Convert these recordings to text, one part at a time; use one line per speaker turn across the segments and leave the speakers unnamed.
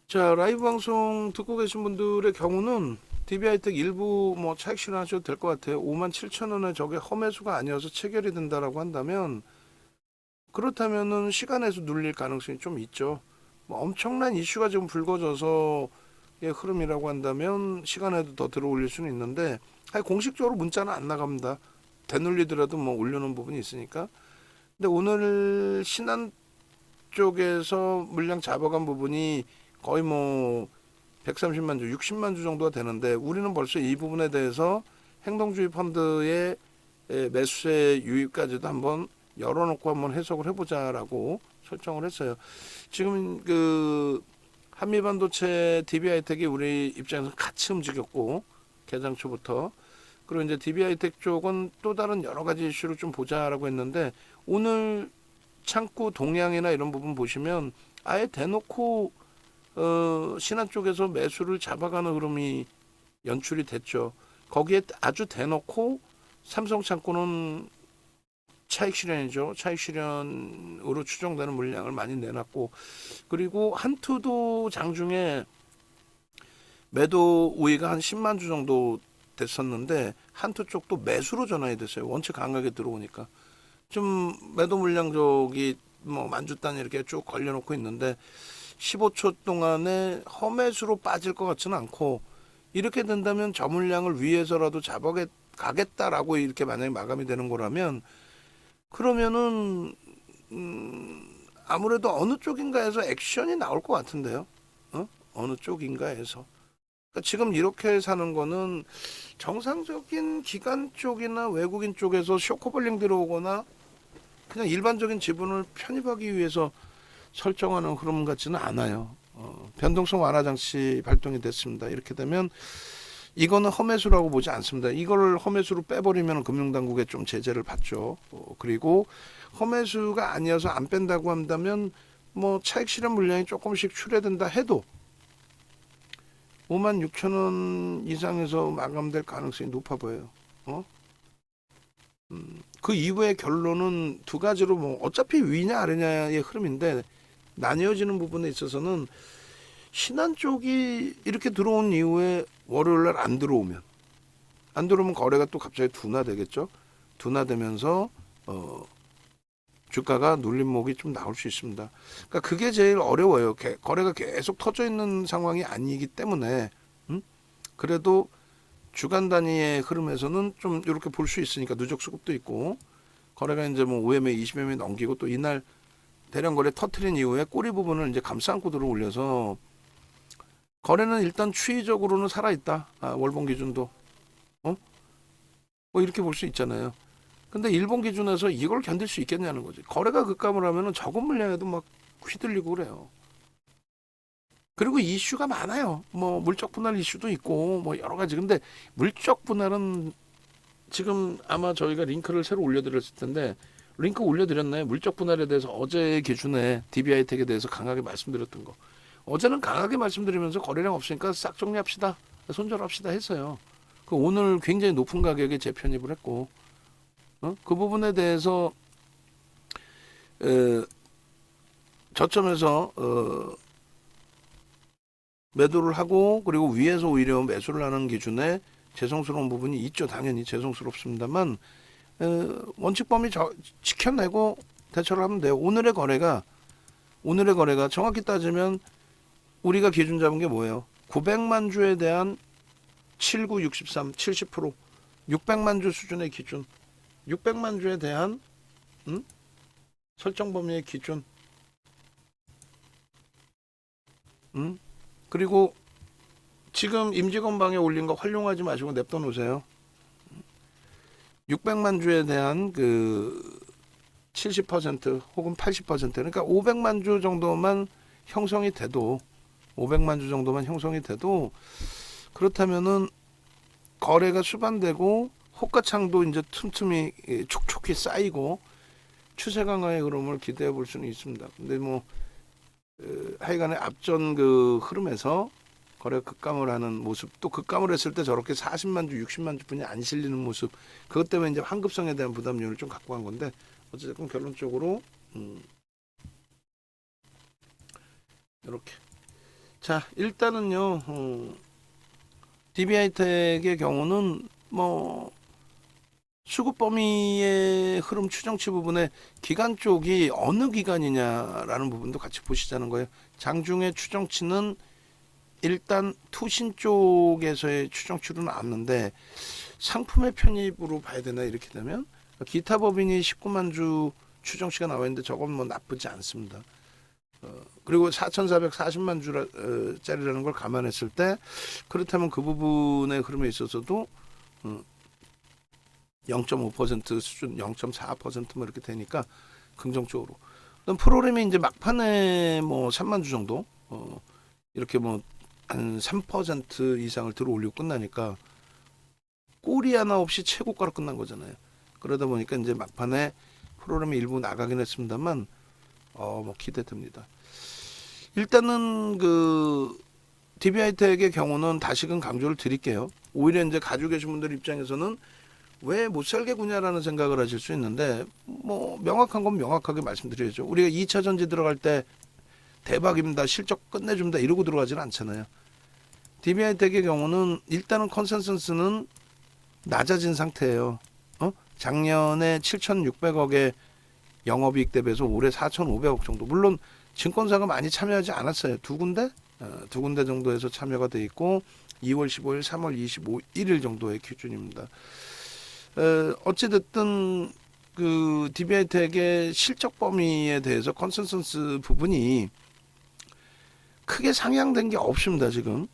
자, 라이브 방송 듣고 계신 분들의 경우는 DB하이텍 일부 뭐 차익 실현하셔도 될 것 같아요. 57,000원에 저게 험해수가 아니어서 체결이 된다라고 한다면 그렇다면은 시간에서 눌릴 가능성이 좀 있죠. 뭐 엄청난 이슈가 지금 불거져서의 흐름이라고 한다면 시간에도 더 들어 올릴 수는 있는데 공식적으로 문자는 안 나갑니다. 되눌리더라도 뭐 올려놓은 부분이 있으니까. 근데 오늘 신한 쪽에서 물량 잡아간 부분이 거의 뭐 130만 주, 60만 주 정도가 되는데 우리는 벌써 이 부분에 대해서 행동주의 펀드의 매수세 유입까지도 한번 열어놓고 한번 해석을 해보자라고 설정을 했어요. 지금 그 한미반도체 DB하이텍이 우리 입장에서 같이 움직였고 개장 초부터 그리고 이제 DB하이텍 쪽은 또 다른 여러 가지 이슈를 좀 보자라고 했는데 오늘 창구 동향이나 이런 부분 보시면 아예 대놓고 신한 쪽에서 매수를 잡아가는 흐름이 연출이 됐죠. 거기에 아주 대놓고 삼성 창고는 차익 실현이죠. 차익 실현으로 추정되는 물량을 많이 내놨고 그리고 한투도 장중에 매도 우위가 한 10만 주 정도 됐었는데 한투 쪽도 매수로 전환이 됐어요. 원체 강하게 들어오니까 좀 매도 물량 쪽이 뭐 만주 단위 이렇게 쭉 걸려놓고 있는데 15초 동안에 험해수로 빠질 것 같지는 않고 이렇게 된다면 저 물량을 위에서라도 잡아가겠다라고 이렇게 만약에 마감이 되는 거라면 그러면은 아무래도 어느 쪽인가에서 액션이 나올 것 같은데요. 어느 쪽인가에서. 그러니까 지금 이렇게 사는 거는 정상적인 기관 쪽이나 외국인 쪽에서 쇼커벌링 들어오거나 그냥 일반적인 지분을 편입하기 위해서 설정하는 흐름 같지는 않아요. 변동성 완화 장치 발동이 됐습니다. 이렇게 되면 이거는 험해수라고 보지 않습니다. 이걸 험해수로 빼버리면 금융당국에 좀 제재를 받죠. 그리고 험해수가 아니어서 안 뺀다고 한다면 뭐 차익 실현 물량이 조금씩 출회된다 해도 56,000원 이상에서 마감될 가능성이 높아 보여요. 그 이후의 결론은 두 가지로 뭐 어차피 위냐 아래냐의 흐름인데 나뉘어지는 부분에 있어서는 신한 쪽이 이렇게 들어온 이후에 월요일날 안 들어오면 거래가 또 갑자기 둔화되겠죠. 둔화되면서 주가가 눌림목이 좀 나올 수 있습니다. 그러니까 그게 제일 어려워요. 거래가 계속 터져 있는 상황이 아니기 때문에 그래도 주간 단위의 흐름에서는 좀 이렇게 볼 수 있으니까 누적 수급도 있고 거래가 이제 뭐 5매 20매매 넘기고 또 이날 대량 거래 터트린 이후에 꼬리 부분을 이제 감싸안고 들어올려서 거래는 일단 추이적으로는 살아있다. 월봉 기준도 뭐 이렇게 볼 수 있잖아요. 근데 일본 기준에서 이걸 견딜 수 있겠냐는 거지. 거래가 급감을 하면은 적은 물량에도 막 휘둘리고 그래요. 그리고 이슈가 많아요. 뭐 물적 분할 이슈도 있고 뭐 여러 가지. 근데 물적 분할은 지금 아마 저희가 링크를 새로 올려드렸을 텐데 링크 올려드렸나요? 물적 분할에 대해서 어제 기준에 DB하이텍에 대해서 강하게 말씀드렸던 거. 어제는 강하게 말씀드리면서 거래량 없으니까 싹 정리합시다. 손절합시다 했어요. 그 오늘 굉장히 높은 가격에 재편입을 했고 그 부분에 대해서 저점에서 매도를 하고 그리고 위에서 오히려 매수를 하는 기준에 죄송스러운 부분이 있죠. 당연히 죄송스럽습니다만 원칙 범위 지켜내고 대처를 하면 돼요. 오늘의 거래가 정확히 따지면 우리가 기준 잡은 게 뭐예요? 900만 주에 대한 79, 63, 70% 600만 주 수준의 기준 600만 주에 대한 설정 범위의 기준 그리고 지금 임직원방에 올린 거 활용하지 마시고 냅둬 놓으세요. 600만 주에 대한 그 70% 혹은 80% 그러니까 500만 주 정도만 형성이 돼도 500만 주 정도만 형성이 돼도 그렇다면은 거래가 수반되고 호가창도 이제 틈틈이 촉촉히 쌓이고 추세 강화의 흐름을 기대해 볼 수는 있습니다. 근데 뭐 하여간에 앞전 그 흐름에서 거래 급감을 하는 모습 또 급감을 했을 때 저렇게 40만 주 60만 주분이 안 실리는 모습 그것 때문에 이제 환급성에 대한 부담률을 좀 갖고 간 건데 어쨌든 결론적으로 이렇게 자, 일단은요, DB하이텍의 경우는 뭐 수급 범위의 흐름 추정치 부분에 기간 쪽이 어느 기간이냐라는 부분도 같이 보시자는 거예요. 장중에 추정치는 일단 투신 쪽에서의 추정치로 나왔는데 상품의 편입으로 봐야 되나 이렇게 되면 기타 법인이 19만 주 추정치가 나와 있는데 저건 뭐 나쁘지 않습니다. 그리고 4,440만 주짜리라는 걸 감안했을 때 그렇다면 그 부분의 흐름에 있어서도 0.5% 수준, 0.4%뭐 이렇게 되니까 긍정적으로. 그다음 프로그램이 이제 막판에 뭐 3만 주 정도 이렇게 뭐 한 3% 이상을 들어 올리고 끝나니까 꼬리 하나 없이 최고가로 끝난 거잖아요. 그러다 보니까 이제 막판에 프로그램이 일부 나가긴 했습니다만 뭐 기대됩니다. 일단은 그 DB하이텍의 경우는 다시금 강조를 드릴게요. 오히려 이제 가지고 계신 분들 입장에서는 왜 못 살겠구냐라는 생각을 하실 수 있는데 뭐 명확한 건 명확하게 말씀드려야죠. 우리가 2차 전지 들어갈 때 대박입니다, 실적 끝내줍니다 이러고 들어가지는 않잖아요. DB하이텍의 경우는 일단은 컨센서스는 낮아진 상태예요. 작년에 7,600억의 영업이익 대비해서 올해 4,500억 정도. 물론 증권사가 많이 참여하지 않았어요. 두 군데 정도에서 참여가 돼 있고 2월 15일, 3월 25일 정도의 기준입니다. 어찌됐든 그 DB하이텍의 실적 범위에 대해서 컨센서스 부분이 크게 상향된 게 없습니다. 지금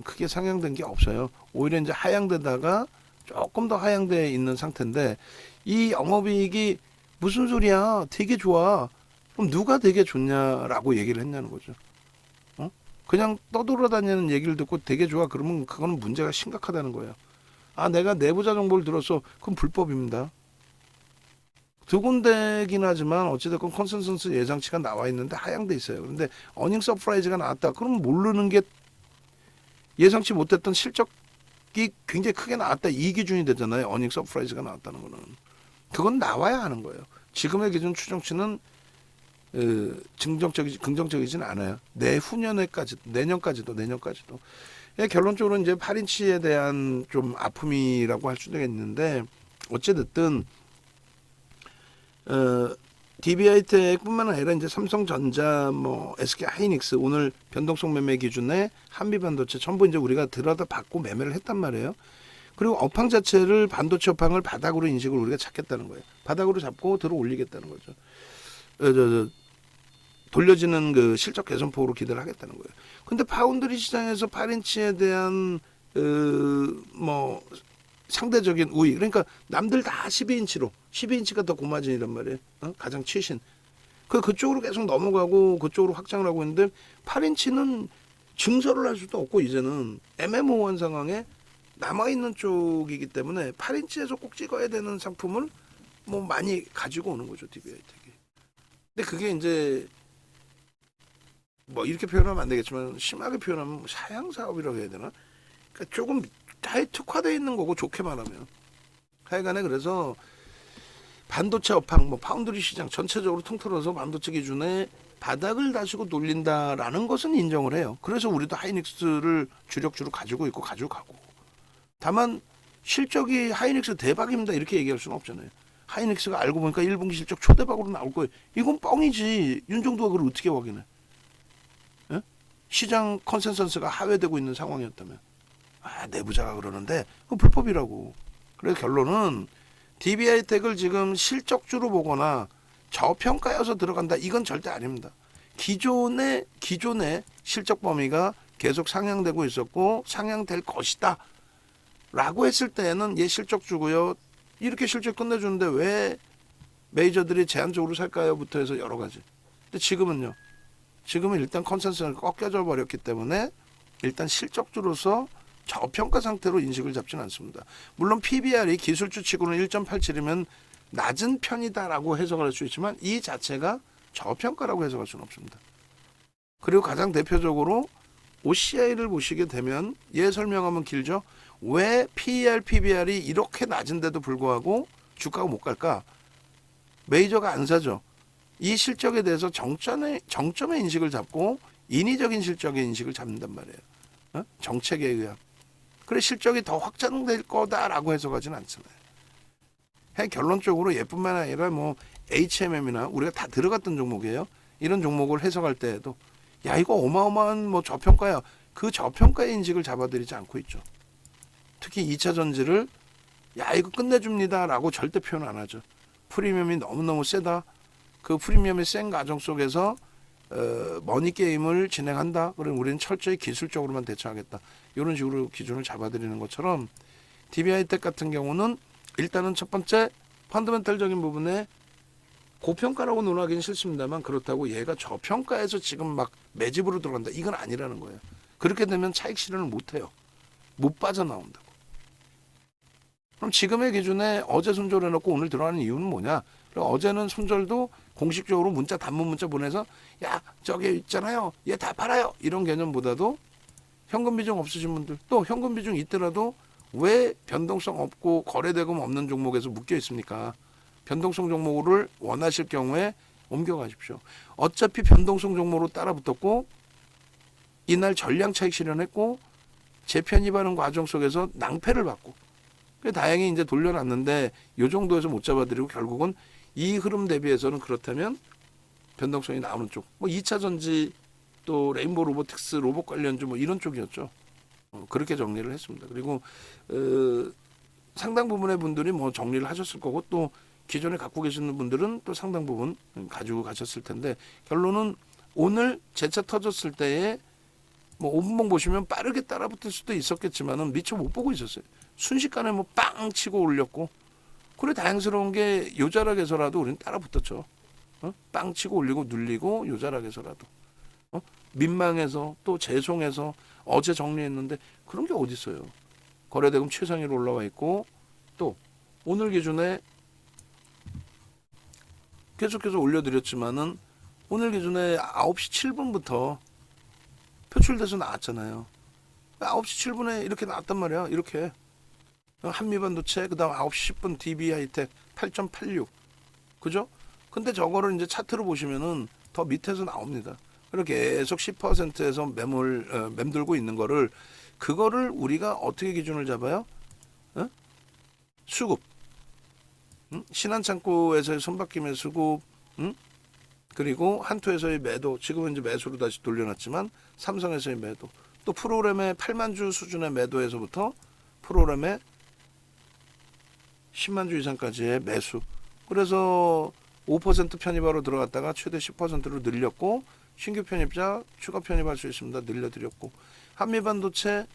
크게 상향된 게 없어요. 오히려 이제 하향되다가 조금 더 하향돼 있는 상태인데 이 영업이익이 무슨 소리야? 되게 좋아. 그럼 누가 되게 좋냐라고 얘기를 했냐는 거죠. 그냥 떠돌아다니는 얘기를 듣고 되게 좋아 그러면 그거는 문제가 심각하다는 거예요. 아, 내가 내부자 정보를 들었어. 그럼 불법입니다. 두 군데긴 하지만 어찌됐건 컨센서스 예상치가 나와 있는데 하향돼 있어요. 그런데 어닝 서프라이즈가 나왔다. 그럼 모르는 게 예상치 못했던 실적이 굉장히 크게 나왔다. 이 기준이 되잖아요. 어닝 서프라이즈가 나왔다는 거는. 그건 나와야 하는 거예요. 지금의 기준 추정치는 긍정적이진 않아요. 내년까지도. 결론적으로 이제 8인치에 대한 좀 아픔이라고 할 수도 있는데 어찌됐든 DB하이텍뿐만 아니라 이제 삼성전자, 뭐 SK하이닉스 오늘 변동성 매매 기준에 한미반도체 전부 이제 우리가 들여다 받고 매매를 했단 말이에요. 그리고 업황 자체를 반도체 업황을 바닥으로 인식을 우리가 찾겠다는 거예요. 바닥으로 잡고 들어 올리겠다는 거죠. 돌려지는 그 실적 개선폭으로 기대를 하겠다는 거예요. 근데 파운드리 시장에서 8인치에 대한 뭐 상대적인 우위, 그러니까 남들 다 12인치가 더 고마진이란 말이에요. 가장 최신. 그쪽으로 계속 넘어가고 그쪽으로 확장을 하고 있는데 8인치는 증설을 할 수도 없고 이제는 애매모호한 상황에 남아있는 쪽이기 때문에 8인치에서 꼭 찍어야 되는 상품을 뭐 많이 가지고 오는 거죠, DB하이텍이. 근데 그게 이제 뭐 이렇게 표현하면 안 되겠지만 심하게 표현하면 사양 사업이라고 해야 되나? 그러니까 조금 다에 특화되어 있는 거고 좋게 말하면. 하여간에 그래서 반도체 업황, 뭐 파운드리 시장 전체적으로 통틀어서 반도체 기준에 바닥을 다시고 놀린다라는 것은 인정을 해요. 그래서 우리도 하이닉스를 주력주로 가지고 있고 가지고 가고. 다만 실적이 하이닉스 대박입니다 이렇게 얘기할 수는 없잖아요. 하이닉스가 알고 보니까 1분기 실적 초대박으로 나올 거예요. 이건 뻥이지. 윤정도가 그걸 어떻게 확인해? 예? 시장 컨센서스가 하회되고 있는 상황이었다면. 내부자가 그러는데 그건 불법이라고. 그래서 결론은 DB하이텍을 지금 실적주로 보거나 저평가여서 들어간다. 이건 절대 아닙니다. 기존의 실적 범위가 계속 상향되고 있었고 상향될 것이다 라고 했을 때는 얘 실적주고요. 이렇게 실적 끝내주는데 왜 메이저들이 제한적으로 살까요? 부터 해서 여러 가지. 근데 지금은 일단 컨센서스가 꺾여져 버렸기 때문에 일단 실적주로서 저평가 상태로 인식을 잡지는 않습니다. 물론 PBR이 기술주 치고는 1.87이면 낮은 편이다라고 해석을 할 수 있지만 이 자체가 저평가라고 해석할 수는 없습니다. 그리고 가장 대표적으로 OCI를 보시게 되면 얘 설명하면 길죠. 왜 PER, PBR이 이렇게 낮은데도 불구하고 주가가 못 갈까? 메이저가 안 사죠. 이 실적에 대해서 정점의 인식을 잡고 인위적인 실적의 인식을 잡는단 말이에요. 정책에 의한. 그래 실적이 더 확장될 거다라고 해석하지는 않잖아요. 결론적으로 얘뿐만 아니라 뭐 HMM이나 우리가 다 들어갔던 종목이에요. 이런 종목을 해석할 때에도 야 이거 어마어마한 뭐 저평가야. 그 저평가의 인식을 잡아들이지 않고 있죠. 특히 2차 전지를 야 이거 끝내줍니다라고 절대 표현 안 하죠. 프리미엄이 너무너무 세다. 그 프리미엄이 센 과정 속에서 머니 게임을 진행한다. 그럼 우리는 철저히 기술적으로만 대처하겠다. 이런 식으로 기준을 잡아들이는 것처럼 DB하이텍 같은 경우는 일단은 첫 번째 펀더멘털적인 부분에 고평가라고 논하기는 싫습니다만 그렇다고 얘가 저평가에서 지금 막 매집으로 들어간다. 이건 아니라는 거예요. 그렇게 되면 차익 실현을 못해요. 못 빠져나온다고. 그럼 지금의 기준에 어제 손절해놓고 오늘 들어가는 이유는 뭐냐? 어제는 손절도 공식적으로 문자 단문 문자 보내서 야 저기 있잖아요. 얘 다 팔아요. 이런 개념보다도 현금 비중 없으신 분들 또 현금 비중 있더라도 왜 변동성 없고 거래대금 없는 종목에서 묶여 있습니까? 변동성 종목을 원하실 경우에 옮겨가십시오. 어차피 변동성 종목으로 따라붙었고 이날 전량 차익 실현했고 재편입하는 과정 속에서 낭패를 받고 다행히 이제 돌려놨는데 이 정도에서 못 잡아드리고 결국은 이 흐름 대비해서는 그렇다면 변동성이 나오는 쪽 뭐 2차 전지 또 레인보우 로보틱스 로봇 관련주 뭐 이런 쪽이었죠. 그렇게 정리를 했습니다. 그리고 상당 부분의 분들이 뭐 정리를 하셨을 거고 또 기존에 갖고 계시는 분들은 또 상당 부분 가지고 가셨을 텐데 결론은 오늘 재차 터졌을 때에 뭐 5분봉 보시면 빠르게 따라붙을 수도 있었겠지만은 미처 못 보고 있었어요. 순식간에 뭐 빵 치고 올렸고 그래 다행스러운 게 요자락에서라도 우리는 따라붙었죠. 빵 치고 올리고 눌리고 요자락에서라도 민망해서 또 죄송해서 어제 정리했는데 그런 게 어디 있어요. 거래대금 최상위로 올라와 있고 또 오늘 기준에 계속해서 올려드렸지만은 오늘 기준에 9시 7분부터 표출돼서 나왔잖아요. 9시 7분에 이렇게 나왔단 말이야. 이렇게 한미반도체 그 다음 9시 10분 DB하이텍 8.86 그죠? 근데 저거를 이제 차트로 보시면은 더 밑에서 나옵니다. 그렇게 계속 10%에서 맴돌고 있는 거를 그거를 우리가 어떻게 기준을 잡아요? 수급 신한창고에서의 손바뀜의 수급 그리고 한토에서의 매도 지금은 이제 매수로 다시 돌려놨지만 삼성에서의 매도 또 프로그램의 8만 주 수준의 매도에서부터 프로그램의 10만 주 이상까지의 매수 그래서 5% 편입하러 들어갔다가 최대 10%로 늘렸고 신규 편입자 추가 편입할 수 있습니다. 늘려드렸고 한미반도체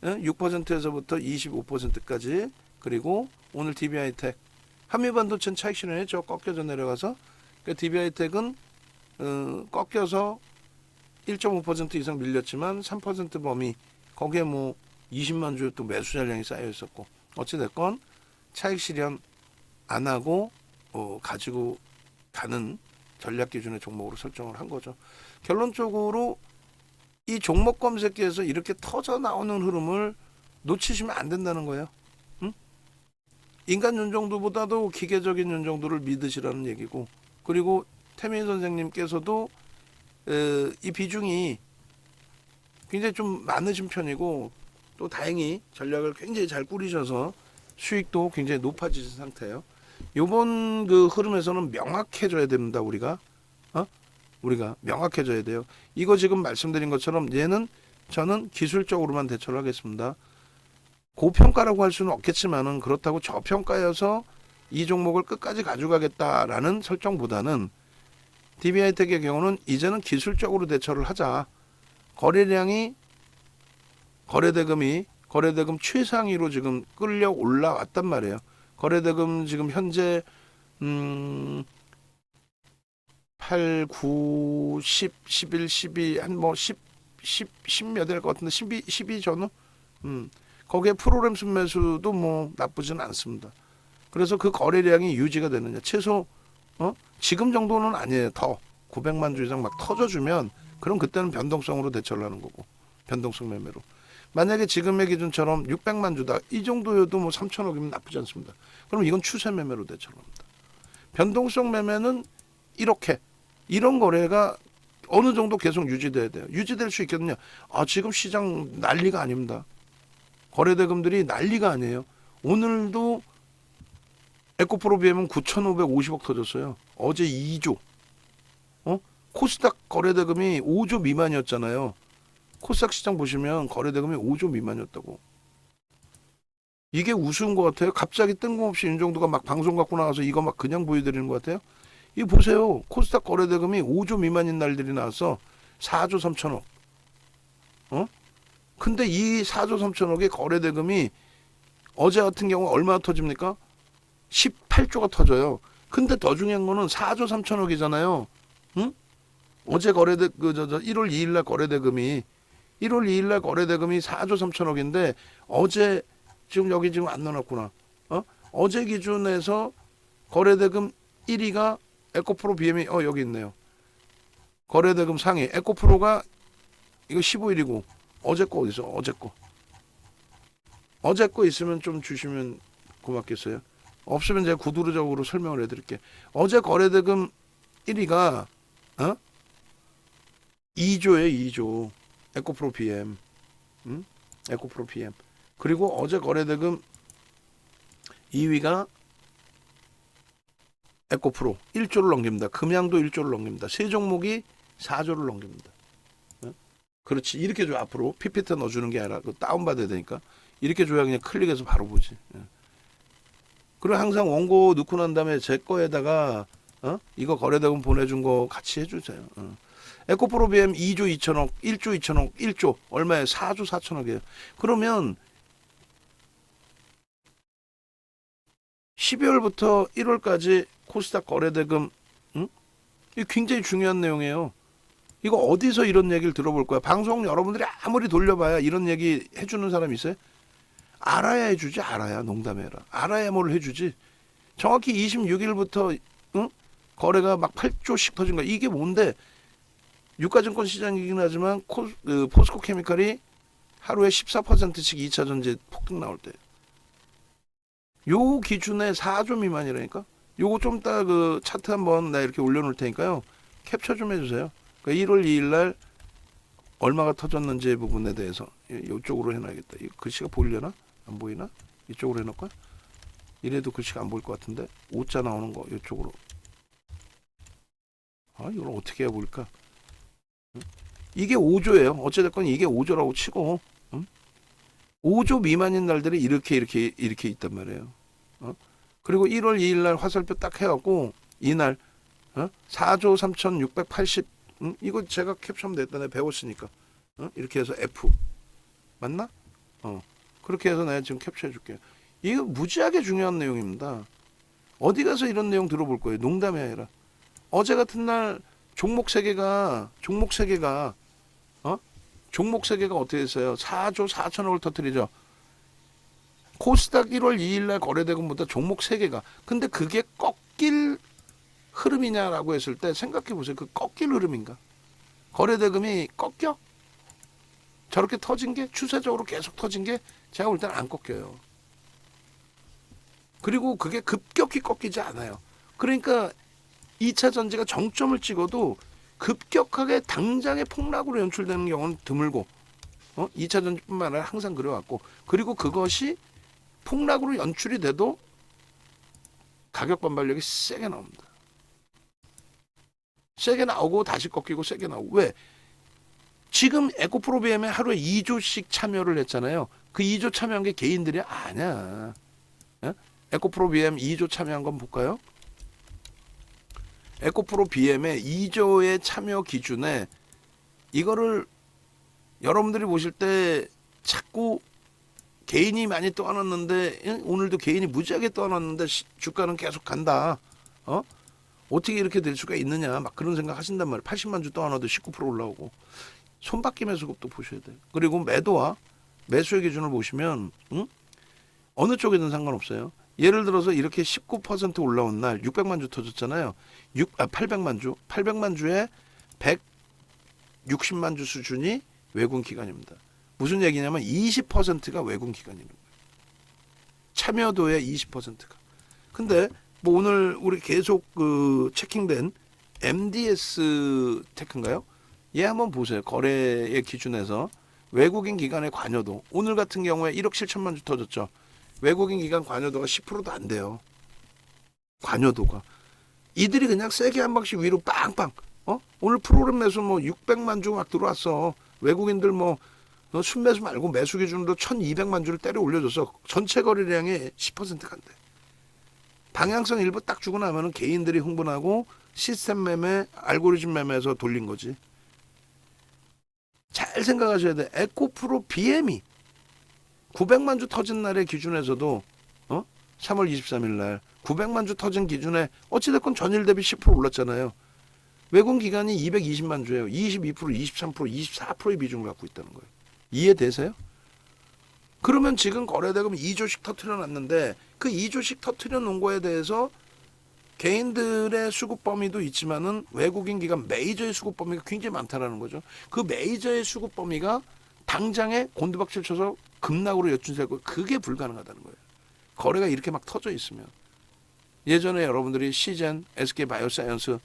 6%에서부터 25%까지 그리고 오늘 DB하이텍 한미반도체는 차익 실현했죠. 꺾여져 내려가서 그러니까 DB하이텍은 꺾여서 1.5% 이상 밀렸지만 3% 범위 거기에 뭐 20만 주의 또 매수 잔량이 쌓여 있었고 어찌됐건 차익 실현 안 하고 가지고 가는 전략 기준의 종목으로 설정을 한 거죠. 결론적으로 이 종목 검색기에서 이렇게 터져 나오는 흐름을 놓치시면 안 된다는 거예요. 인간 윤정도보다도 기계적인 윤정도를 믿으시라는 얘기고 그리고 태민 선생님께서도 이 비중이 굉장히 좀 많으신 편이고 또 다행히 전략을 굉장히 잘 꾸리셔서 수익도 굉장히 높아지신 상태예요. 요번 그 흐름에서는 명확해져야 됩니다. 우리가 명확해져야 돼요. 이거 지금 말씀드린 것처럼 저는 기술적으로만 대처를 하겠습니다. 고평가라고 할 수는 없겠지만은 그렇다고 저평가여서 이 종목을 끝까지 가져가겠다라는 설정보다는 DB하이텍의 경우는 이제는 기술적으로 대처를 하자. 거래량이 거래대금 최상위로 지금 끌려 올라왔단 말이에요. 거래대금 지금 현재 8, 9, 10, 11, 12 한 뭐 10 몇 일 것 같은데 12 전후 거기에 프로그램 순매수도 뭐 나쁘진 않습니다. 그래서 그 거래량이 유지가 되느냐 최소 지금 정도는 아니에요. 더 900만 주 이상 막 터져주면 그럼 그때는 변동성으로 대처를 하는 거고 변동성 매매로 만약에 지금의 기준처럼 600만 주다 이 정도여도 뭐 3천억이면 나쁘지 않습니다. 그럼 이건 추세 매매로 대처를 합니다. 변동성 매매는 이런 거래가 어느 정도 계속 유지돼야 돼요. 유지될 수 있겠느냐? 지금 시장 난리가 아닙니다. 거래대금들이 난리가 아니에요. 오늘도 에코프로 BM은 9,550억 터졌어요. 어제 2조. 코스닥 거래대금이 5조 미만이었잖아요. 코스닥 시장 보시면 거래대금이 5조 미만이었다고. 이게 우스운 것 같아요. 갑자기 뜬금없이 윤정도가 막 방송 갖고 나가서 이거 막 그냥 보여드리는 것 같아요. 이거 보세요. 코스닥 거래대금이 5조 미만인 날들이 나와서 4조 3천억. 근데 이 4조 3천억의 거래대금이 어제 같은 경우 얼마나 터집니까? 18조가 터져요. 근데 더 중요한 거는 4조 3천억이잖아요. 응? 어제 1월 2일 날 거래대금이 4조 3천억인데 어제 지금 여기 지금 안 넣어놨구나. 어제 기준에서 거래대금 1위가 에코프로 BM이 여기 있네요. 거래대금 상위 에코프로가 이거 15일이고 어제 거 어디서 어제 거 있으면 좀 주시면 고맙겠어요. 없으면 제가 구두로적으로 설명을 해드릴게. 어제 거래대금 1위가 2조예요. 2조 에코프로 BM. 에코프로 BM. 그리고 어제 거래대금 2위가 에코프로 1조를 넘깁니다. 금양도 1조를 넘깁니다. 세 종목이 4조를 넘깁니다. 그렇지. 이렇게 줘. 앞으로 PPT 넣어주는 게 아니라 다운받아야 되니까 이렇게 줘야 그냥 클릭해서 바로 보지. 그리고 항상 원고 넣고 난 다음에 제 거에다가 이거 거래대금 보내준 거 같이 해주세요. 에코프로 BM 2조 2천억, 1조 2천억, 1조 얼마예요? 4조 4천억이에요. 그러면 12월부터 1월까지 코스닥 거래대금 이거 굉장히 중요한 내용이에요. 이거 어디서 이런 얘기를 들어볼 거야? 방송 여러분들이 아무리 돌려봐야 이런 얘기 해주는 사람 있어요? 알아야 해주지. 알아야 농담해라. 알아야 뭘 해주지. 정확히 26일부터 거래가 막 8조씩 터진 거야. 이게 뭔데? 유가증권 시장이긴 하지만 포스코 케미칼이 하루에 14%씩 2차 전지 폭등 나올 때. 요 기준에 4조 미만이라니까. 요거 좀 이따 그 차트 한번 나 이렇게 올려놓을 테니까요. 캡처 좀 해주세요. 그러니까 1월 2일 날 얼마가 터졌는지 부분에 대해서 이쪽으로 해놔야겠다. 이 글씨가 보이려나? 안 보이나? 이쪽으로 해놓을까? 이래도 글씨가 안 보일 것 같은데. 5자 나오는 거 이쪽으로. 이걸 어떻게 해볼까? 이게 5조예요. 어찌됐건 이게 5조라고 치고 5조 미만인 날들이 이렇게 있단 말이에요. 그리고 1월 2일 날 화살표 딱 해갖고 이날 4조 3,680 이거 제가 캡처하면 됐다. 내가 배웠으니까. 이렇게 해서 F 맞나? 그렇게 해서 내가 지금 캡처해 줄게요. 이거 무지하게 중요한 내용입니다. 어디 가서 이런 내용 들어볼 거예요. 농담이 아니라. 어제 같은 날 종목 세 개가 어떻게 됐어요? 4조 4천억을 터뜨리죠. 코스닥 1월 2일 날 거래대금보다 종목 3개가. 근데 그게 꺾일 흐름이냐라고 했을 때 생각해 보세요. 그 꺾일 흐름인가? 거래대금이 꺾여? 저렇게 터진 게 추세적으로 계속 터진 게 제가 볼 때는 안 꺾여요. 그리고 그게 급격히 꺾이지 않아요. 그러니까 2차 전지가 정점을 찍어도 급격하게 당장의 폭락으로 연출되는 경우는 드물고 2차 전지뿐만 아니라 항상 그래왔고 그리고 그것이 폭락으로 연출이 돼도 가격 반발력이 세게 나옵니다. 세게 나오고 다시 꺾이고 세게 나오고. 왜? 지금 에코프로 BM에 하루에 2조씩 참여를 했잖아요. 그 2조 참여한 게 개인들이 아니야. 에코프로 BM 2조 참여한 건 볼까요? 에코프로 BM의 2조의 참여 기준에 이거를 여러분들이 보실 때 자꾸 개인이 많이 떠났는데 오늘도 개인이 무지하게 떠났는데 주가는 계속 간다. 어떻게 이렇게 될 수가 있느냐 막 그런 생각 하신단 말이에요. 80만 주 떠나도 19% 올라오고 손바뀜 매수급도 보셔야 돼요. 그리고 매도와 매수의 기준을 보시면 어느 쪽이든 상관없어요. 예를 들어서 이렇게 19% 올라온 날 600만 주 터졌잖아요. 800만 주. 800만 주에 160만 주 수준이 외군 기관입니다. 무슨 얘기냐면 20%가 외군 기관입니다. 참여도의 20%가. 근데 뭐 오늘 우리 계속 그 체킹된 MDS 테크인가요? 얘 한번 보세요. 거래의 기준에서 외국인 기관의 관여도 오늘 같은 경우에 1억 7천만 주 터졌죠. 외국인 기관 관여도가 10%도 안 돼요. 관여도가 이들이 그냥 세게 한 방씩 위로 빵빵. 오늘 프로그램 매수 뭐 600만 주 막 들어왔어. 외국인들 뭐 순매수 말고 매수 기준으로 1200만 주를 때려 올려줘서 전체 거래량의 10%가 안 돼. 방향성 일부 딱 주고 나면은 개인들이 흥분하고 시스템 매매, 알고리즘 매매에서 돌린 거지. 잘 생각하셔야 돼. 에코프로 BM이 900만 주 터진 날의 기준에서도 3월 23일 날 900만 주 터진 기준에 어찌됐건 전일 대비 10% 올랐잖아요. 외국 기관이 220만 주예요. 22%, 23%, 24%의 비중을 갖고 있다는 거예요. 이해되세요? 그러면 지금 거래대금 2조씩 터트려 놨는데 그 2조씩 터트려 놓은 거에 대해서 개인들의 수급 범위도 있지만은 외국인 기관 메이저의 수급 범위가 굉장히 많다라는 거죠. 그 메이저의 수급 범위가 당장에 곤두박질 쳐서 급락으로 여춘세고 그게 불가능하다는 거예요. 거래가 이렇게 막 터져 있으면. 예전에 여러분들이 시젠, SK바이오사이언스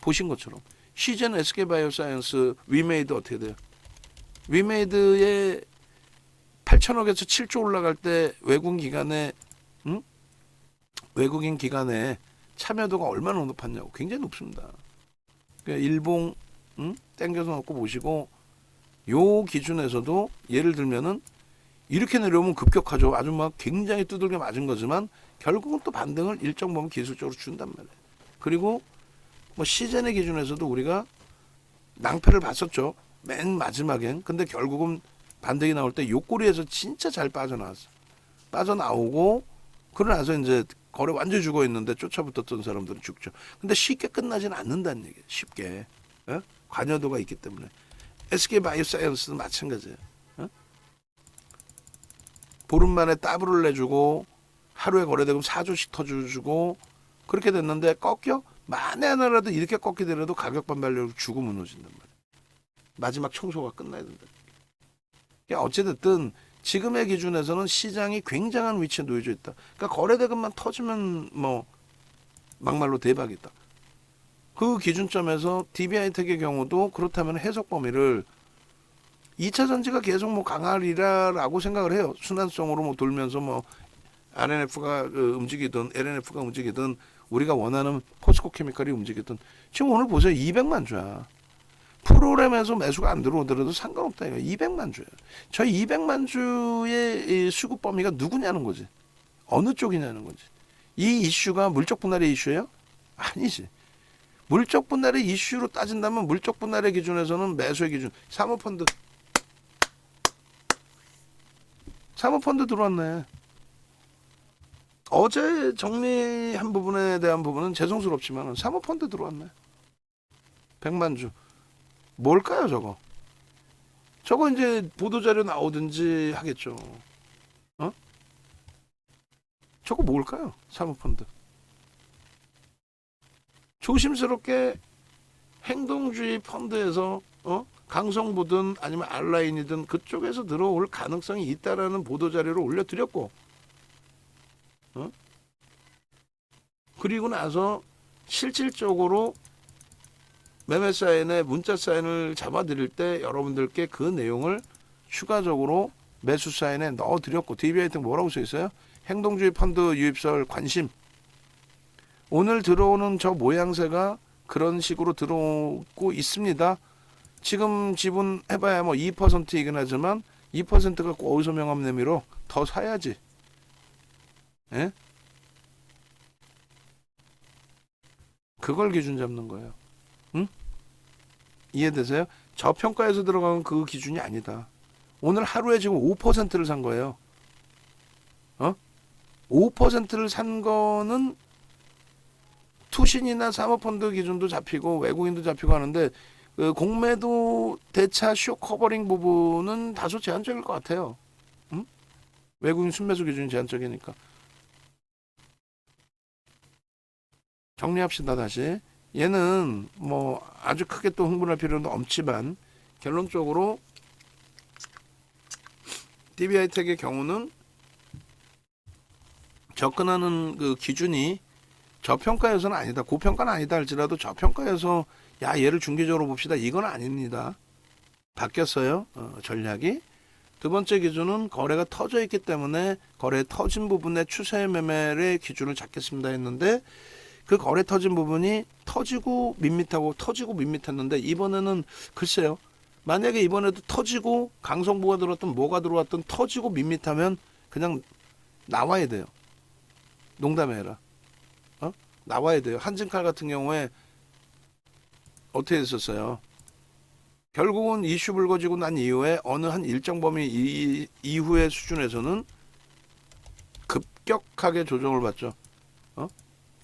보신 것처럼 시젠, SK바이오사이언스 위메이드 어떻게 돼요? 위메이드의 8천억에서 7조 올라갈 때 외국인 기관의 참여도가 얼마나 높았냐고. 굉장히 높습니다. 그러니까 일봉 땡겨서 놓고 보시고 요 기준에서도 예를 들면은 이렇게 내려오면 급격하죠. 아주 막 굉장히 두들겨 맞은 거지만 결국은 또 반등을 일정 부분 기술적으로 준단 말이에요. 그리고 뭐 시즌의 기준에서도 우리가 낭패를 봤었죠. 맨 마지막엔. 근데 결국은 반등이 나올 때 요꼬리에서 진짜 잘 빠져나왔어. 빠져나오고 그러고 나서 이제 거래 완전히 죽어 있는데 쫓아붙었던 사람들은 죽죠. 근데 쉽게 끝나지는 않는다는 얘기예요. 쉽게. 관여도가 있기 때문에. SK바이오사이언스도 마찬가지예요. 보름 만에 더블을 내주고 하루에 거래대금 4조씩 터주고 그렇게 됐는데 꺾여? 만에 하나라도 이렇게 꺾이더라도 가격 반발력을 주고 무너진단 말이에요. 마지막 청소가 끝나야 된다. 그러니까 어찌됐든 지금의 기준에서는 시장이 굉장한 위치에 놓여져 있다. 그러니까 거래대금만 터지면 뭐 막말로 대박이다. 그 기준점에서 DB하이텍의 경우도 그렇다면 해석 범위를 2차 전지가 계속 뭐 강하리라라고 생각을 해요. 순환성으로 뭐 돌면서 뭐 RNF가 움직이든 LNF가 움직이든 우리가 원하는 포스코 케미칼이 움직이든 지금 오늘 보세요. 200만 주야. 프로그램에서 매수가 안 들어오더라도 상관없다. 이거 200만 주예요. 저 200만 주의 수급 범위가 누구냐는 거지. 어느 쪽이냐는 거지. 이 이슈가 물적 분할의 이슈예요? 아니지. 물적 분할의 이슈로 따진다면 물적 분할의 기준에서는 매수의 기준. 사모펀드 들어왔네. 어제 정리한 부분에 대한 부분은 죄송스럽지만 사모펀드 들어왔네. 100만 주. 뭘까요 저거? 저거 이제 보도자료 나오든지 하겠죠. 저거 뭘까요? 사모펀드. 조심스럽게 행동주의 펀드에서 강성부든 아니면 알라인이든 그쪽에서 들어올 가능성이 있다라는 보도자료를 올려드렸고 그리고 나서 실질적으로 매매 사인에 문자 사인을 잡아드릴 때 여러분들께 그 내용을 추가적으로 매수 사인에 넣어드렸고 DB하이텍 뭐라고 써있어요? 행동주의 펀드 유입설 관심. 오늘 들어오는 저 모양새가 그런 식으로 들어오고 있습니다. 지금 지분 해봐야 뭐 2%이긴 하지만 2%가 어디서 명함 내밀어? 더 사야지. 예? 그걸 기준 잡는 거예요. 응? 이해되세요? 저평가에서 들어가는 그 기준이 아니다. 오늘 하루에 지금 5%를 산 거예요. 5%를 산 거는 투신이나 사모펀드 기준도 잡히고 외국인도 잡히고 하는데 그 공매도 대차 쇼 커버링 부분은 다소 제한적일 것 같아요. 외국인 순매수 기준이 제한적이니까. 정리합시다 다시. 얘는 뭐 아주 크게 또 흥분할 필요는 없지만 결론적으로 DB하이텍의 경우는 접근하는 그 기준이 저평가에서는 아니다. 고평가는 아니다 할지라도 저평가에서 야 얘를 중기적으로 봅시다. 이건 아닙니다. 바뀌었어요. 전략이. 두 번째 기준은 거래가 터져 있기 때문에 거래 터진 부분의 추세 매매의 기준을 잡겠습니다 했는데 그 거래 터진 부분이 터지고 밋밋하고 터지고 밋밋했는데 이번에는 글쎄요. 만약에 이번에도 터지고 강성부가 들어왔든 뭐가 들어왔든 터지고 밋밋하면 그냥 나와야 돼요. 농담이 아니라. 나와야 돼요. 한진칼 같은 경우에 어떻게 했었어요? 결국은 이슈 불거지고 난 이후에 어느 한 일정 범위 이후의 수준에서는 급격하게 조정을 받죠.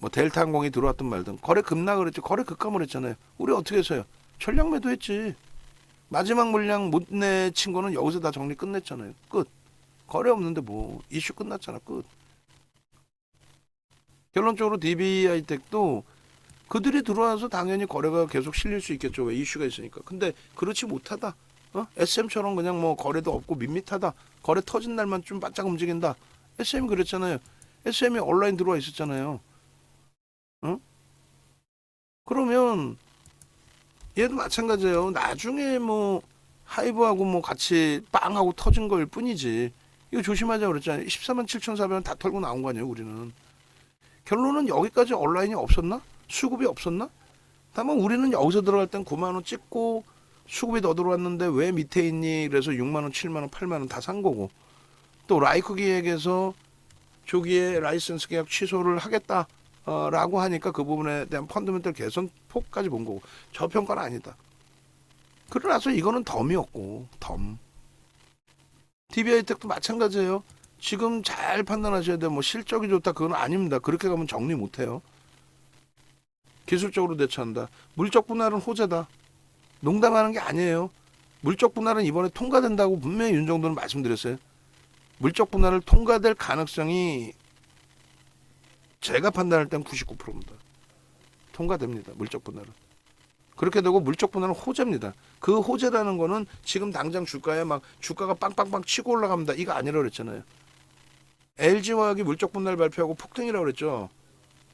뭐 델타 항공이 들어왔든 말든 거래 급락을 했죠. 거래 급감을 했잖아요. 우리 어떻게 했어요? 전량 매도했지. 마지막 물량 못 내친 거는 여기서 다 정리 끝냈잖아요. 끝. 거래 없는데 뭐 이슈 끝났잖아. 끝. 결론적으로 DB하이텍도 그들이 들어와서 당연히 거래가 계속 실릴 수 있겠죠. 왜 이슈가 있으니까. 근데 그렇지 못하다. SM처럼 그냥 뭐 거래도 없고 밋밋하다. 거래 터진 날만 좀 바짝 움직인다. SM 그랬잖아요. SM이 온라인 들어와 있었잖아요. 그러면 얘도 마찬가지예요. 나중에 뭐 하이브하고 뭐 같이 빵 하고 터진 걸 뿐이지. 이거 조심하자 그랬잖아요. 14만 7,400원 다 털고 나온 거 아니에요, 우리는. 결론은 여기까지 온라인이 없었나? 수급이 없었나? 다만 우리는 여기서 들어갈 땐 9만 원 찍고 수급이 더 들어왔는데 왜 밑에 있니? 그래서 6만 원, 7만 원, 8만 원 다 산 거고. 또 라이크 기획에서 조기에 라이선스 계약 취소를 하겠다. 라고 하니까 그 부분에 대한 펀더멘털 개선 폭까지 본 거고. 저평가는 아니다. 그러나서 이거는 덤이었고 덤. DB하이텍도 마찬가지예요. 지금 잘 판단하셔야 돼요. 뭐 실적이 좋다 그건 아닙니다. 그렇게 가면 정리 못해요. 기술적으로 대처한다. 물적 분할은 호재다. 농담하는 게 아니에요. 물적 분할은 이번에 통과된다고 분명히 윤 정도는 말씀드렸어요. 물적 분할을 통과될 가능성이 제가 판단할 땐 99%입니다. 통과됩니다. 물적 분할은. 그렇게 되고 물적 분할은 호재입니다. 그 호재라는 거는 지금 당장 주가에 막 주가가 빵빵빵 치고 올라갑니다. 이거 아니라고 그랬잖아요. LG화학이 물적 분할 발표하고 폭등이라고 그랬죠.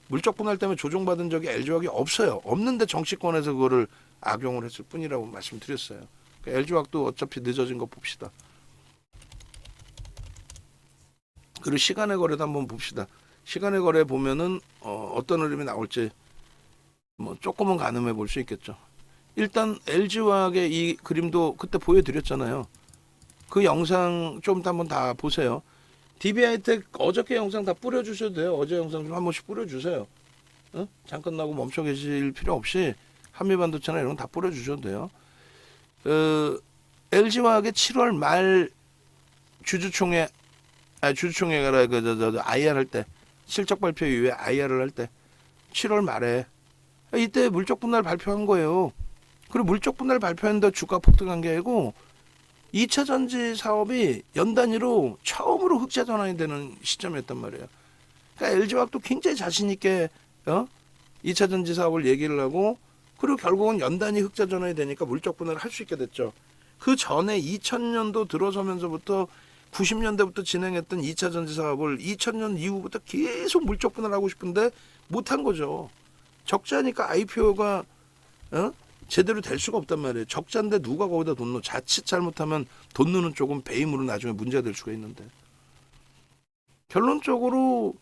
물적 분할 때문에 조정받은 적이 LG화학이 없어요. 없는데 정치권에서 그거를 악용을 했을 뿐이라고 말씀드렸어요. 그러니까 LG화학도 어차피 늦어진 거 봅시다. 그리고 시간의 거래도 한번 봅시다. 시간의 거래 보면은 어떤 흐름이 나올지 뭐 조금은 가늠해 볼 수 있겠죠. 일단 LG화학의 이 그림도 그때 보여드렸잖아요. 그 영상 좀 한번 다 보세요. DB하이텍 어저께 영상 다 뿌려주셔도 돼요. 어제 영상 좀 한 번씩 뿌려주세요. 잠깐 나고 멈춰 계실 필요 없이 한미반도체나 이런 거 다 뿌려주셔도 돼요. LG화학의 7월 말 주주총회가 IR 할 때 실적 발표 이후에 IR을 할 때 7월 말에 이때 물적 분할 발표한 거예요. 그리고 물적 분할 발표했는데 주가 폭등한 게 아니고 2차 전지 사업이 연 단위로 처음으로 흑자 전환이 되는 시점이었단 말이에요. 그러니까 LG화학도 굉장히 자신 있게 2차 전지 사업을 얘기를 하고 그리고 결국은 연 단위 흑자 전환이 되니까 물적 분할을 할 수 있게 됐죠. 그 전에 2000년도 들어서면서부터 90년대부터 진행했던 2차 전지 사업을 2000년 이후부터 계속 물적 분할하고 싶은데 못한 거죠. 적자니까 IPO가 제대로 될 수가 없단 말이에요. 적자인데 누가 거기다 돈 넣어. 자칫 잘못하면 돈 넣는 쪽은 배임으로 나중에 문제가 될 수가 있는데. 결론적으로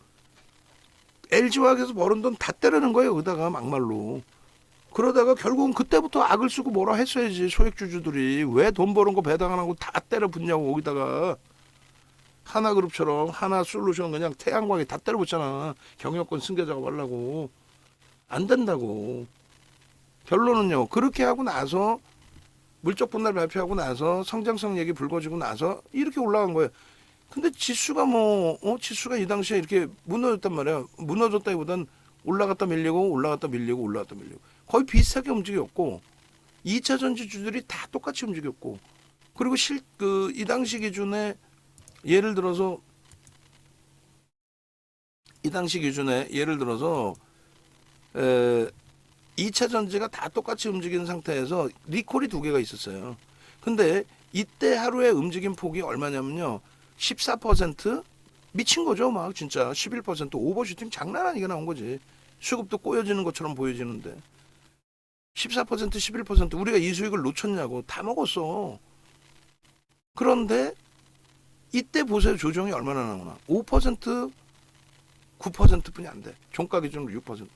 LG화학에서 벌은 돈 다 때리는 거예요. 여기다가 막말로. 그러다가 결국은 그때부터 악을 쓰고 뭐라 했어야지. 소액주주들이 왜 돈 버는 거 배당 안 하고 다 때려 붙냐고. 거기다가 하나그룹처럼 하나솔루션 그냥 태양광에 다 때려 붙잖아. 경영권 승계 작업하려고. 안 된다고. 결론은요. 그렇게 하고 나서 물적 분할 발표하고 나서 성장성 얘기 불거지고 나서 이렇게 올라간 거예요. 근데 지수가 지수가 이 당시에 이렇게 무너졌단 말이야. 무너졌다기보단 올라갔다 밀리고 올라갔다 밀리고 올라갔다 밀리고 거의 비슷하게 움직였고 2차 전지주들이 다 똑같이 움직였고 그리고 이 당시 기준에 예를 들어서 2차 전지가 다 똑같이 움직이는 상태에서 리콜이 2개가 있었어요. 근데 이때 하루의 움직임 폭이 얼마냐면요. 14% 미친 거죠. 막 진짜 11% 오버슈팅 장난 아니게 나온 거지. 수급도 꼬여지는 것처럼 보여지는데 14%, 11% 우리가 이 수익을 놓쳤냐고. 다 먹었어. 그런데 이때 보세요. 조정이 얼마나 나오나. 5%, 9%뿐이 안 돼. 종가 기준으로 6%.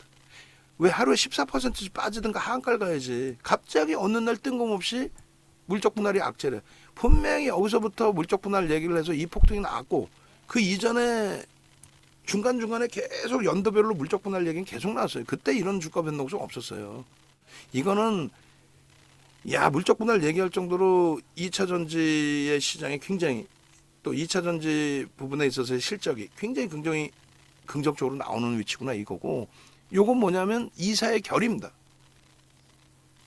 왜 하루에 14%씩 빠지든가 하한가를 가야지. 갑자기 어느 날 뜬금없이 물적 분할이 악재래. 분명히 여기서부터 물적 분할 얘기를 해서 이 폭등이 나왔고 그 이전에 중간중간에 계속 연도별로 물적 분할 얘기는 계속 나왔어요. 그때 이런 주가 변동성 없었어요. 이거는 물적 분할 얘기할 정도로 2차 전지의 시장이 굉장히 또 2차 전지 부분에 있어서의 실적이 굉장히 긍정적으로 나오는 위치구나 이거고, 요건 뭐냐면 이사의 결의입니다.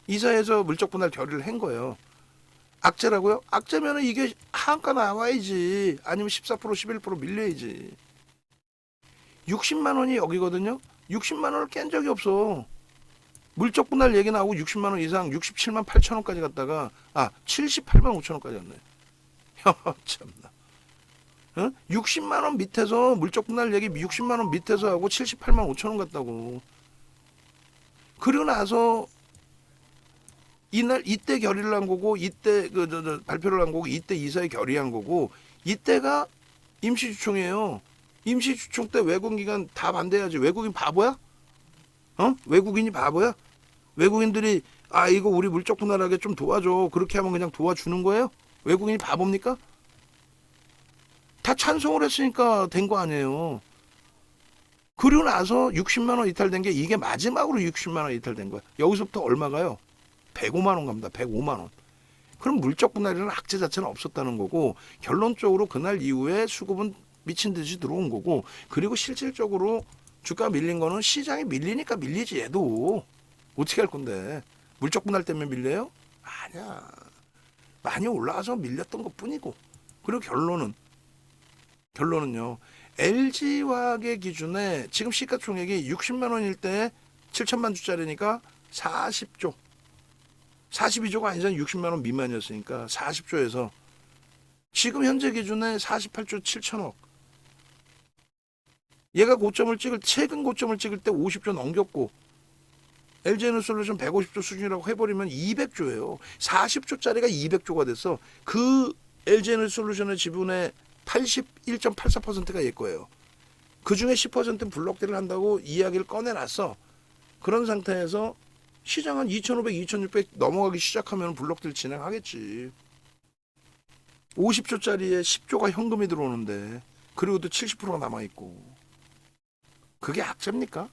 이사에서 물적 분할 결의를 한 거예요. 악재라고요? 악재면은 이게 하한가 나와야지. 아니면 14%, 11% 밀려야지. 60만 원이 여기거든요. 60만 원을 깬 적이 없어. 물적 분할 얘기 나오고 60만 원 이상 67만 8천 원까지 갔다가 78만 5천 원까지 갔네. 참나. 60만 원 밑에서 물적 분할 얘기 60만 원 밑에서 하고 78만 5천 원 갔다고. 그리고 나서 이때 결의를 한 거고, 이때 발표를 한 거고, 이때 이사에 결의한 거고, 이때가 임시주총이에요. 임시주총 때 외국기관 다 반대해야지. 외국인 바보야? 외국인이 바보야? 외국인들이 이거 우리 물적 분할하게 좀 도와줘. 그렇게 하면 그냥 도와주는 거예요? 외국인이 바보입니까? 다 찬성을 했으니까 된 거 아니에요. 그리고 나서 60만 원 이탈된 게 이게 마지막으로 60만 원 이탈된 거야. 여기서부터 얼마가요? 105만 원 갑니다. 105만 원. 그럼 물적 분할이라는 악재 자체는 없었다는 거고, 결론적으로 그날 이후에 수급은 미친 듯이 들어온 거고, 그리고 실질적으로 주가 밀린 거는 시장이 밀리니까 밀리지. 얘도 어떻게 할 건데. 물적 분할 때문에 밀려요? 아니야. 많이 올라가서 밀렸던 것 뿐이고. 그리고 결론은요. LG화학의 기준에 지금 시가총액이 60만 원일 때 7천만 주짜리니까 40조. 42조가 아니잖아. 60만 원 미만이었으니까 40조에서 지금 현재 기준에 48조 7천억. 얘가 최근 고점을 찍을 때 50조 넘겼고, LG에너솔루션 150조 수준이라고 해버리면 200조예요. 40조짜리가 200조가 됐어. 그 LG에너솔루션의 지분의 81.84%가 얘 거예요. 그 중에 10%는 블록딜을 한다고 이야기를 꺼내놨어. 그런 상태에서 시장은 2,500, 2,600 넘어가기 시작하면 블록딜 진행하겠지. 50조짜리에 10조가 현금이 들어오는데, 그리고 또 70%가 남아있고. 그게 악재입니까?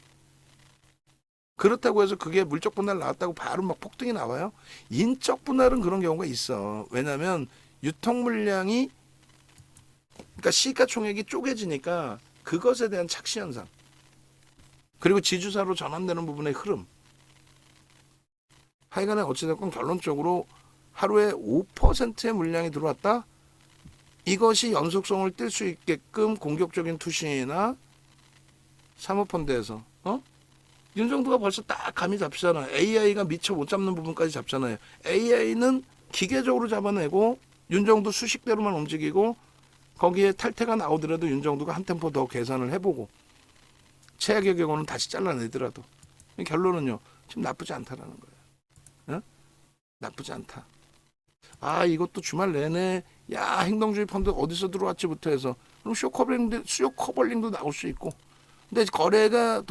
그렇다고 해서 그게 물적 분할 나왔다고 바로 막 폭등이 나와요? 인적 분할은 그런 경우가 있어. 왜냐면 유통 물량이, 그러니까 시가총액이 쪼개지니까 그것에 대한 착시 현상, 그리고 지주사로 전환되는 부분의 흐름. 하여간에 어찌됐건 결론적으로 하루에 5%의 물량이 들어왔다? 이것이 연속성을 띨 수 있게끔 공격적인 투신이나 사모펀드에서 윤정도가 벌써 딱 감이 잡히잖아. AI가 미처 못 잡는 부분까지 잡잖아요. AI는 기계적으로 잡아내고 윤정도 수식대로만 움직이고, 거기에 탈퇴가 나오더라도 윤정도가 한 템포 더 계산을 해보고, 최악의 경우는 다시 잘라내더라도. 결론은요, 지금 나쁘지 않다라는 거예요. 나쁘지 않다. 이것도 주말 내내 행동주의 펀드 어디서 들어왔지부터 해서, 그럼 쇼커벌링도 나올 수 있고. 근데 거래가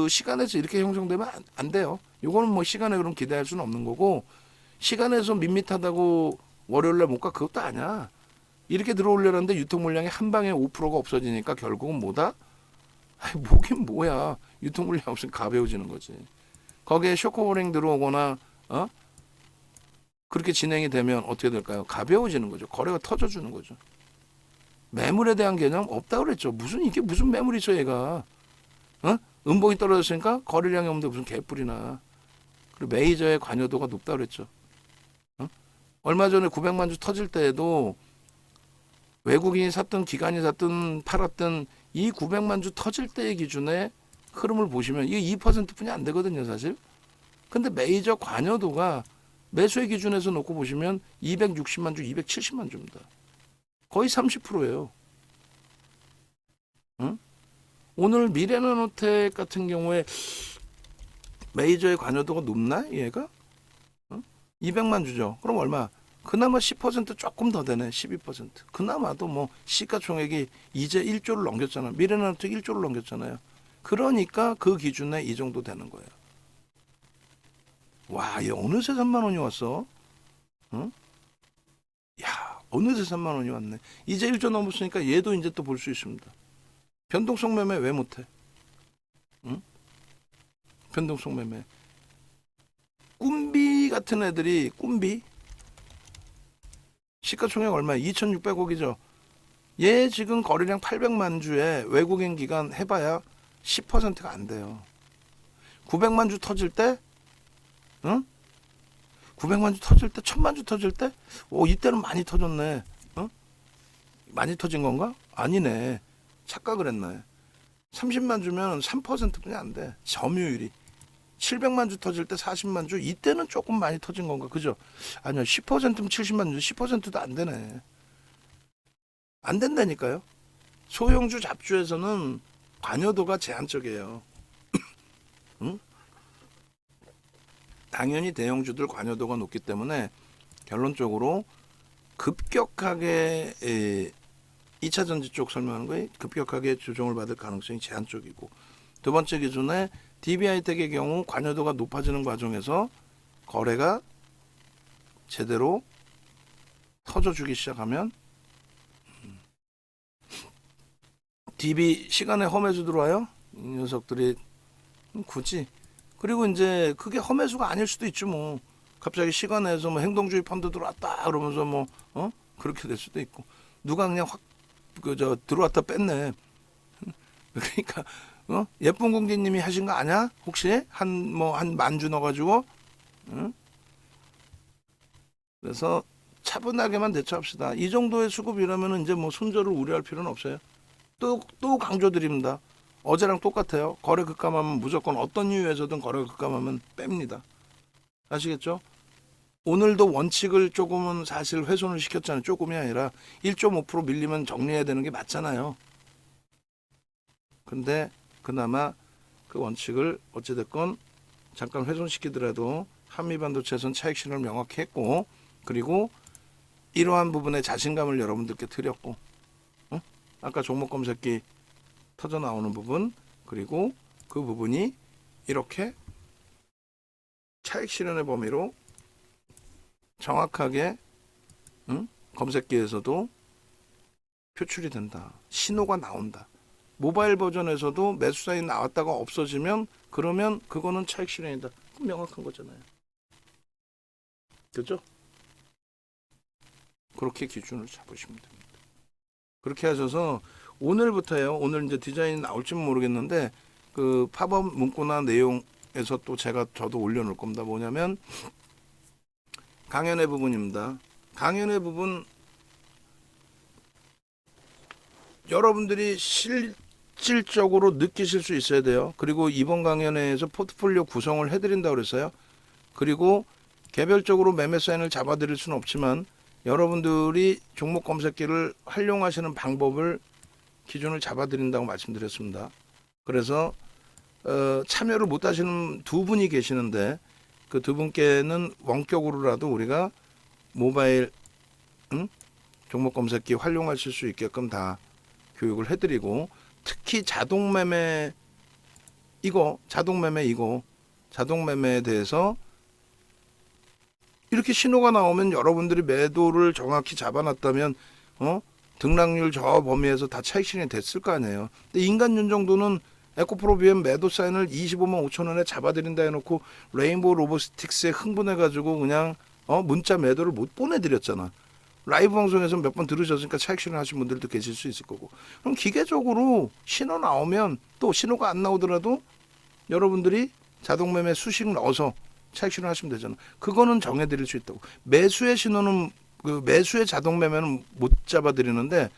시간에서 이렇게 형성되면 안 돼요. 요거는 뭐 시간에 그럼 기대할 수는 없는 거고, 시간에서 밋밋하다고 월요일날 못 가, 그것도 아니야. 이렇게 들어오려는데 유통 물량이 한 방에 5%가 없어지니까 결국은 뭐다? 뭐긴 뭐야. 유통 물량 없으면 가벼워지는 거지. 거기에 쇼커버링 들어오거나 그렇게 진행이 되면 어떻게 될까요? 가벼워지는 거죠. 거래가 터져주는 거죠. 매물에 대한 개념 없다 그랬죠. 이게 무슨 매물이 있어 얘가. 음봉이 떨어졌으니까 거래량이 없는데 무슨 개뿔이나. 그리고 메이저의 관여도가 높다 그랬죠. 얼마 전에 900만 주 터질 때에도 외국인이 샀든 기관이 샀든 팔았든 이 900만 주 터질 때의 기준에 흐름을 보시면 이게 2%뿐이 안 되거든요, 사실. 근데 메이저 관여도가 매수의 기준에서 놓고 보시면 260만 주, 270만 주입니다. 거의 30%예요. 오늘 미래나노텍 같은 경우에 메이저의 관여도가 높나 얘가? 200만 주죠. 그럼 얼마? 그나마 10% 조금 더 되네. 12%. 그나마도 뭐 시가총액이 이제 1조를 넘겼잖아. 미래나노텍 1조를 넘겼잖아요. 그러니까 그 기준에 이 정도 되는 거예요. 와, 얘 어느새 3만 원이 왔어? 응? 야, 어느새 3만 원이 왔네. 이제 1조 넘었으니까 얘도 이제 또 볼 수 있습니다. 변동성 매매 왜 못해? 응? 변동성 매매. 꿈비 같은 애들이 꿈비 시가총액 얼마야? 2,600억이죠. 얘 지금 거래량 800만 주에 외국인 기관 해봐야 10%가 안 돼요. 900만 주 터질 때, 응? 900만 주 터질 때, 1000만 주 터질 때, 오 이때는 많이 터졌네. 응? 많이 터진 건가? 아니네. 착각을 했네. 30만 주면 3%뿐이 안 돼. 점유율이. 700만 주 터질 때 40만 주 이때는 조금 많이 터진 건가 그죠? 아니요 10%면 70만 주 10%도 안 되네. 안 된다니까요. 소형주 잡주에서는 관여도가 제한적이에요. 응? 당연히 대형주들 관여도가 높기 때문에 결론적으로 급격하게 2차 전지 쪽 설명하는 거에 급격하게 조정을 받을 가능성이 제한적이고 두 번째 기준에 DB하이텍의 경우 관여도가 높아지는 과정에서 거래가 제대로 터져주기 시작하면 DB 시간에 험해수 들어와요. 이 녀석들이 굳이 그리고 이제 그게 험해수가 아닐 수도 있지 뭐 갑자기 시간에서 뭐 행동주의 펀드 들어왔다 그러면서 뭐 그렇게 될 수도 있고 누가 그냥 확 그저 들어왔다 뺐네. 그러니까 예쁜 공주님이 하신 거 아냐? 혹시 한 만주 넣어가지고 응? 그래서 차분하게만 대처합시다. 이 정도의 수급이라면 이제 뭐 손절을 우려할 필요는 없어요. 또 강조드립니다. 어제랑 똑같아요. 거래 급감하면 무조건 어떤 이유에서든 거래 급감하면 뺍니다. 아시겠죠? 오늘도 원칙을 조금은 사실 훼손을 시켰잖아요. 조금이 아니라 1.5% 밀리면 정리해야 되는 게 맞잖아요. 근데 그나마 그 원칙을 어찌됐건 잠깐 훼손시키더라도 한미반도체에선 차익 신호를 명확히 했고 그리고 이러한 부분에 자신감을 여러분들께 드렸고 아까 종목 검색기 터져 나오는 부분 그리고 그 부분이 이렇게 차익 실현의 범위로 정확하게 검색기에서도 표출이 된다. 신호가 나온다. 모바일 버전에서도 매수 사인 나왔다가 없어지면 그러면 그거는 차익 실현이다. 명확한 거잖아요. 그죠? 그렇게 기준을 잡으시면 됩니다. 그렇게 하셔서 오늘부터요. 오늘 이제 디자인 나올지는 모르겠는데 그 팝업 문구나 내용에서 또 저도 올려놓을 겁니다. 뭐냐면 강연회 부분입니다. 강연회 부분 여러분들이 실질적으로 느끼실 수 있어야 돼요. 그리고 이번 강연회에서 포트폴리오 구성을 해드린다고 그랬어요. 그리고 개별적으로 매매 사인을 잡아드릴 수는 없지만 여러분들이 종목 검색기를 활용하시는 방법을 기준을 잡아드린다고 말씀드렸습니다. 그래서 참여를 못 하시는 두 분이 계시는데 그 두 분께는 원격으로라도 우리가 모바일 종목 검색기 활용하실 수 있게끔 다 교육을 해드리고 특히 자동매매에 대해서 이렇게 신호가 나오면 여러분들이 매도를 정확히 잡아놨다면 등락률 저 범위에서 다 차익 실현이 됐을 거 아니에요. 근데 인간 윤정도는 에코프로비엠 매도 사인을 25만 5천 원에 잡아드린다 해놓고 레인보우 로보스틱스에 흥분해가지고 그냥 문자 매도를 못 보내드렸잖아. 라이브 방송에서 몇 번 들으셨으니까 차익 실현 하신 분들도 계실 수 있을 거고. 그럼 기계적으로 신호 나오면 또 신호가 안 나오더라도 여러분들이 자동매매 수식 넣어서 차익 실현 하시면 되잖아. 그거는 정해드릴 수 있다고. 매수의 신호는 그 매수의 자동매매는 못 잡아드리는데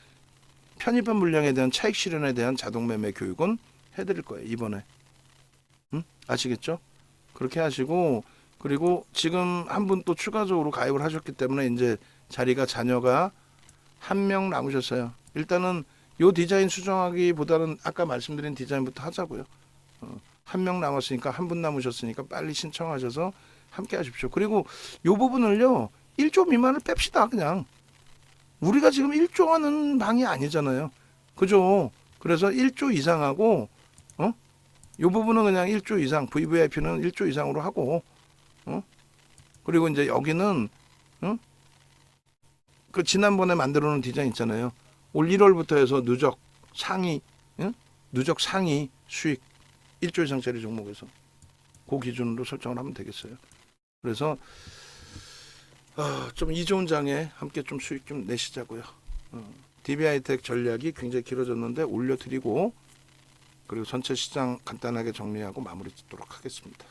편입한 물량에 대한 차익 실현에 대한 자동매매 교육은 해드릴 거예요. 이번에. 아시겠죠? 그렇게 하시고 그리고 지금 한 분 또 추가적으로 가입을 하셨기 때문에 이제 자리가 자녀가 한 명 남으셨어요. 일단은 요 디자인 수정하기보다는 아까 말씀드린 디자인부터 하자고요. 한 명 남았으니까, 한 분 남으셨으니까 빨리 신청하셔서 함께 하십시오. 그리고 요 부분을요, 1조 미만을 뺍시다. 그냥 우리가 지금 1조 하는 방이 아니잖아요. 그죠? 그래서 1조 이상하고, 요 부분은 그냥 1조 이상, VVIP는 1조 이상으로 하고, 그리고 이제 여기는, 그 지난번에 만들어 놓은 디자인 있잖아요. 올 1월부터 해서 누적 상위, 누적 상위 수익 1조 이상짜리 종목에서 그 기준으로 설정을 하면 되겠어요. 그래서 좀 이 좋은 장에 함께 좀 수익 좀 내시자고요. DB하이텍 전략이 굉장히 길어졌는데 올려드리고, 그리고 전체 시장 간단하게 정리하고 마무리 짓도록 하겠습니다.